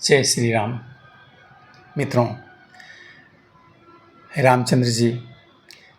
जय श्री राम। मित्रों, रामचंद्र जी,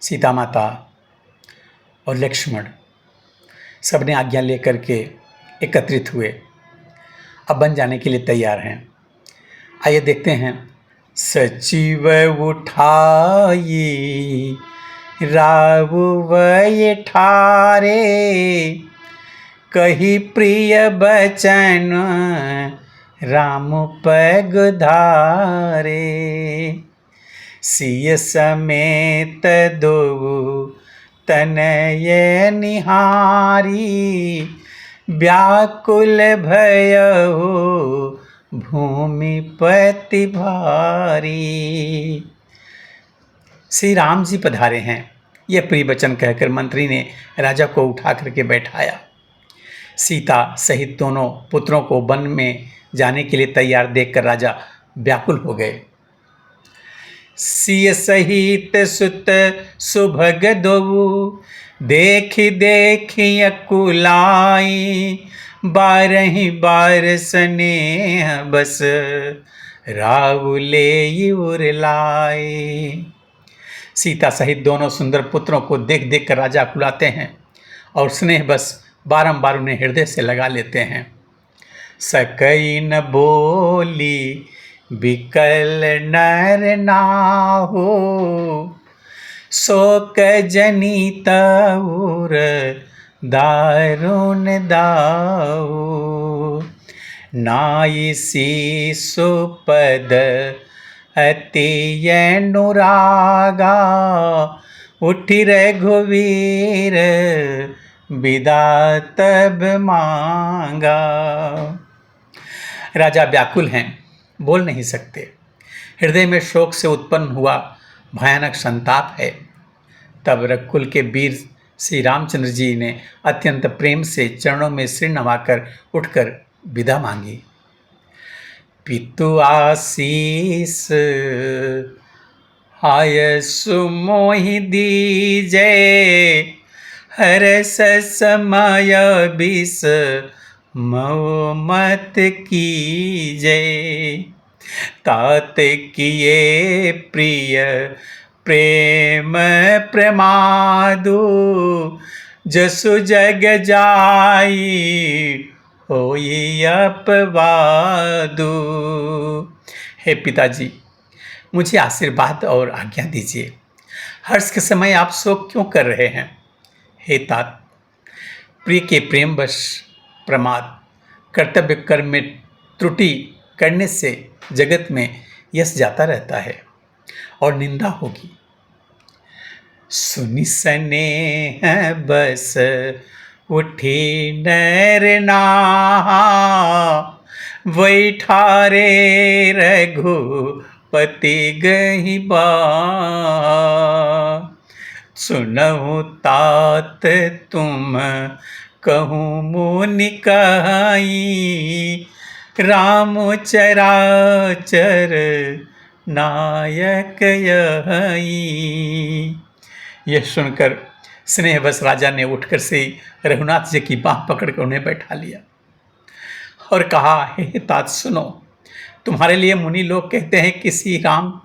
सीता माता और लक्ष्मण सबने आज्ञा लेकर के एकत्रित हुए, अब बन जाने के लिए तैयार हैं। आइए देखते हैं। सचिव उठाई रावुवय ठारे, कही प्रिय बचन राम पग धारे। सिय समेत दो तनय निहारी, व्याकुल भयउ भूमिपति भारी। श्री राम जी पधारे हैं, यह प्रिय वचन कहकर मंत्री ने राजा को उठा करके बैठाया। सीता सहित दोनों पुत्रों को वन में जाने के लिए तैयार देखकर राजा व्याकुल हो गए। सिय सहित सुत सुभग दोऊ, देखि देखि अकुलाई, बारहि बार स्नेह बस रावुले उरलाई। सीता सहित दोनों सुंदर पुत्रों को देख देख कर राजा कुलाते हैं और स्नेह बस बारंबार उन्हें हृदय से लगा लेते हैं। सकई न बोली बिकल नर नाहु, शोक जनित उर दारुण दाऊ। नाई शीशु पद अति अनुरागा, उठि रघुवीर विदा तब मांगा। राजा व्याकुल हैं, बोल नहीं सकते। हृदय में शोक से उत्पन्न हुआ भयानक संताप है। तब रघुकुल के वीर श्री रामचंद्र जी ने अत्यंत प्रेम से चरणों में सिर नवाकर उठकर विदा मांगी। पितु आशीष हाय सुमोहि दीजे, हरस समय बिस मऊ मत कीजे। तात किए प्रिय प्रेम प्रमादु, जसु जग जाई होई अपवादु। हे पिताजी, मुझे आशीर्वाद और आज्ञा दीजिए। हर्ष के समय आप शोक क्यों कर रहे हैं? हे तात, प्रिय के प्रेमवश प्रमाद, कर्तव्य कर्म में त्रुटि करने से जगत में यश जाता रहता है और निंदा होगी। सुनि स्नेह बस उठी नर नाहा, वैठारे रघुपति गहि बा। सुनहु तात तुम कहूँ मुनि कहाई, राम चराचर नायक यही। यह सुनकर स्नेहवश राजा ने उठकर से रघुनाथ जी की बाँह पकड़कर उन्हें बैठा लिया और कहा, हे तात सुनो, तुम्हारे लिए मुनि लोग कहते हैं कि श्री राम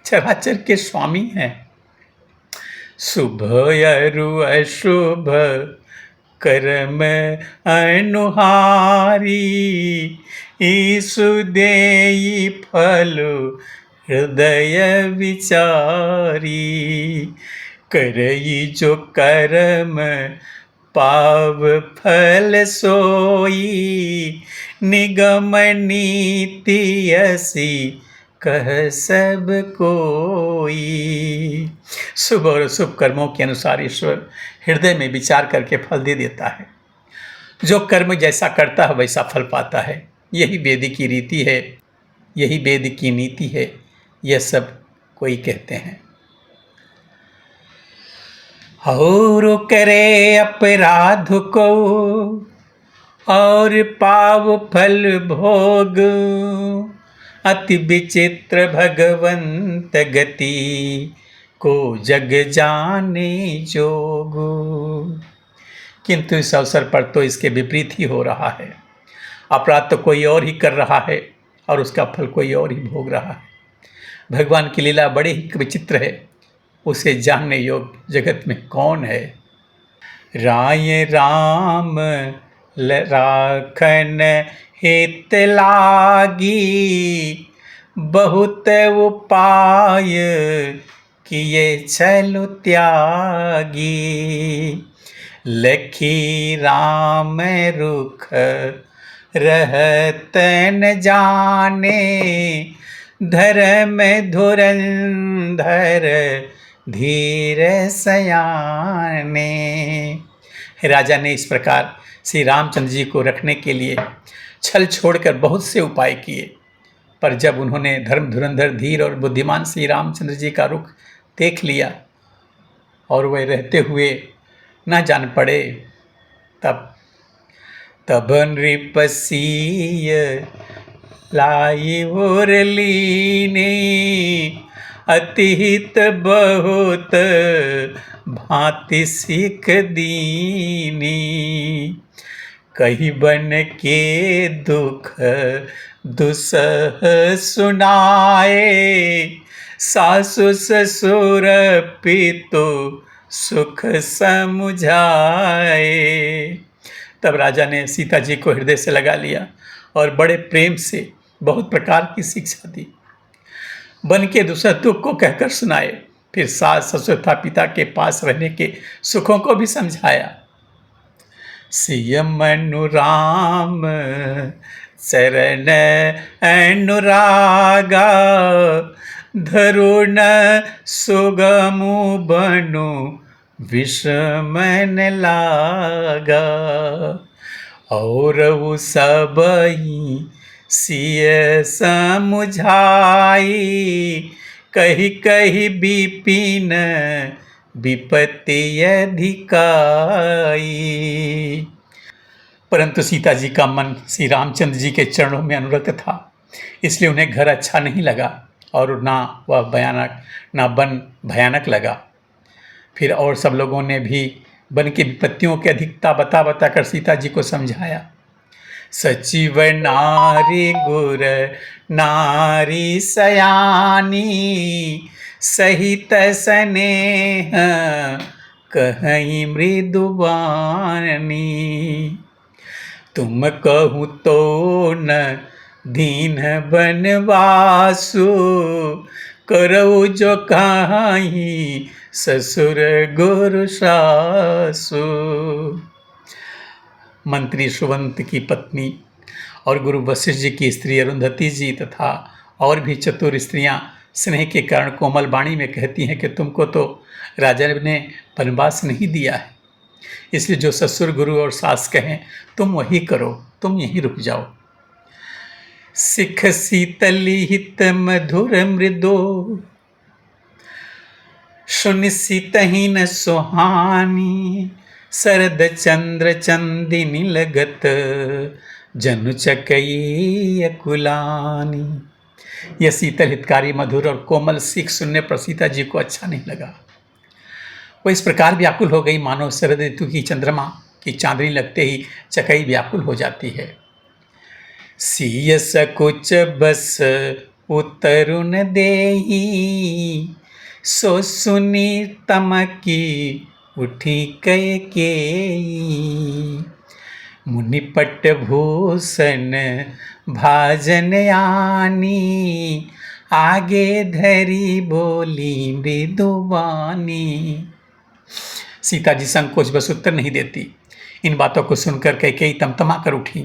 चराचर के स्वामी हैं। शुभ अरु अशुभ कर्म अनुहारी, ईसु देई फल हृदय विचारी। करई जो कर्म पाव फल सोई, निगम नीति ऐसी कह सब कोई। शुभ और शुभ कर्मों के अनुसार ईश्वर हृदय में विचार करके फल दे देता है। जो कर्म जैसा करता है वैसा फल पाता है। यही वेद की रीति है, यही वेद की नीति है, यह सब कोई कहते हैं। और करे अपराध को और पाव फल भोग, अति विचित्र भगवंत गति को जग जाने जोगु। किंतु इस अवसर पर तो इसके विपरीत ही हो रहा है। अपराध तो कोई और ही कर रहा है और उसका फल कोई और ही भोग रहा है। भगवान की लीला बड़ी ही विचित्र है, उसे जानने योग्य जगत में कौन है। राय राम राखन हित लागी, बहुत उपाय किए छलु त्यागी। लखी राम रुख रहत न जाने, धर्म धुरंधर धीर सयाने। राजा ने इस प्रकार श्री रामचंद्र जी को रखने के लिए छल छोड़कर बहुत से उपाय किए, पर जब उन्होंने धर्म धुरंधर धीर और बुद्धिमान श्री रामचंद्र जी का रुख देख लिया और वह रहते हुए न जान पड़े, तब नृपसीय लाई और लीने, अतिहित बहुत भांति सीख दीनी। कही बन के दुख दुसह सुनाए, सासु ससुर पितु सुख समुझाए। तब राजा ने सीता जी को हृदय से लगा लिया और बड़े प्रेम से बहुत प्रकार की शिक्षा दी। बन के दूसरा दुख को कहकर सुनाए, फिर सास ससुर तथा पिता के पास रहने के सुखों को भी समझाया। सियम अनुराम चरण अनुरागा, धरुण सुगमु बनु विषमन लागा। और सबही सिय समुझाई, कही कही विपिन विपत्ति अधिकाई। परंतु सीता जी का मन श्री रामचंद्र जी के चरणों में अनुरक्त था, इसलिए उन्हें घर अच्छा नहीं लगा और ना वह वन भयानक लगा। फिर और सब लोगों ने भी वन की विपत्तियों की अधिकता बता कर सीता जी को समझाया। सचिव नारी गुर नारी सयानी, सहित स्नेह कहीं मृदुबानी। तुम कहूँ तो न दीन बनवासु, करो जो कहीं ससुर गुरु सासु। मंत्री सुवंत की पत्नी और गुरु वशिष्ठ जी की स्त्री अरुंधति जी तथा और भी चतुर स्त्रियां स्नेह के कारण कोमल वाणी में कहती हैं कि तुमको तो राजा ने वनवास नहीं दिया है, इसलिए जो ससुर गुरु और सास कहें तुम वही करो, तुम यहीं रुक जाओ। सिख शीतली हित मधुर मृदो, सुनिशितहि न सुहानी। शरद चंद्र चंदिनी लगत, जनु चकई अकुलानी। यह शीतल हितकारी मधुर और कोमल सीख सुनने पर सीता जी को अच्छा नहीं लगा। वह इस प्रकार व्याकुल हो गई मानो शरद ऋतु की चंद्रमा की चांदनी लगते ही चकई व्याकुल हो जाती है। सीय सकुच बस उतरुन देही, सो सुनी तमकी उठी कैकेयी। मुनिपट भूषण भाजन आनी, आगे धरी बोली मृदुवानी। सीता जी संकोच बस उत्तर नहीं देती। इन बातों को सुनकर कैकेयी तमतमा कर उठी।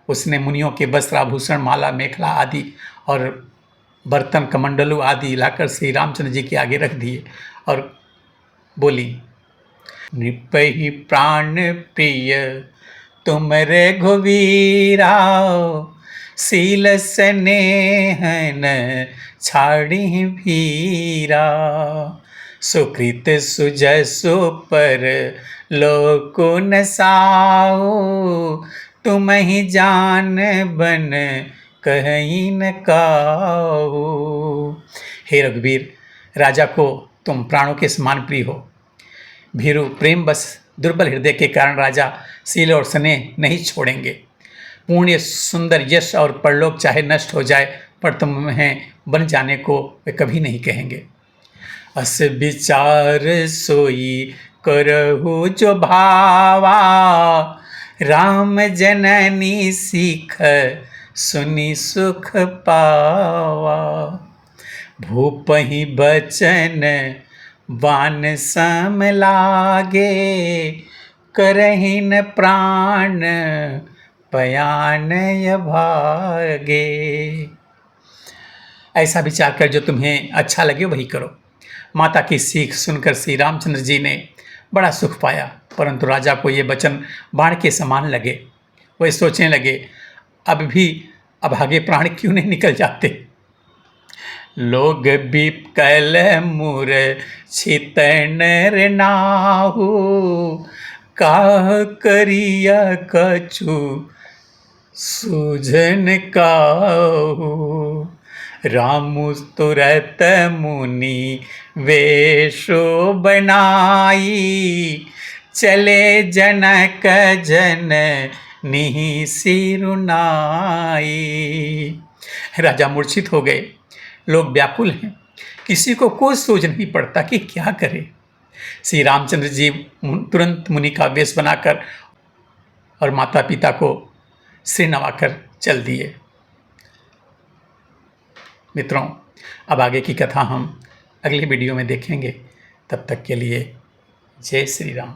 उसने मुनियों के वस्त्र आभूषण माला मेखला आदि और बर्तन कमंडलू आदि लाकर श्री रामचंद्र जी के आगे रख दिए और बोली, नृपहि प्राण प्रिय तुम रघुवीरा, शील स्नेहन छाड़ी भीरा। सुकृत सुजसु पर लोको नसाओ, तुम ही जान बन कहीं न काओ। हे रघुवीर, राजा को तुम प्राणों के समान प्रिय हो। भीरु प्रेम बस दुर्बल हृदय के कारण राजा शील और स्नेह नहीं छोड़ेंगे। पुण्य सुंदर यश और परलोक चाहे नष्ट हो जाए, पर तुम्हें बन जाने को वे कभी नहीं कहेंगे। अस विचार सोई करहु जो भावा, राम जननी सीख सुनी सुख पावा। भूपहि बचन बान सम लागे, करहिन प्राण पयान भागे। ऐसा विचार कर जो तुम्हें अच्छा लगे वही करो। माता की सीख सुनकर श्री रामचंद्र जी ने बड़ा सुख पाया, परंतु राजा को ये वचन बाण के समान लगे। वे सोचने लगे, अब भी अभागे प्राण क्यों नहीं निकल जाते। लोग बिकल मूर्छित नर नाहु, काह करिया कछु सूझन काहू। रामु तुरत मुनि वेशो बनाई, चले जनक जननी सिरुनाई। राजा मूर्छित हो गए, लोग व्याकुल हैं, किसी को कोई सोच नहीं पड़ता कि क्या करे। श्री रामचंद्र जी तुरंत मुनि का वेश बनाकर और माता पिता को सिर नवाकर चल दिए। मित्रों, अब आगे की कथा हम अगली वीडियो में देखेंगे। तब तक के लिए जय श्री राम।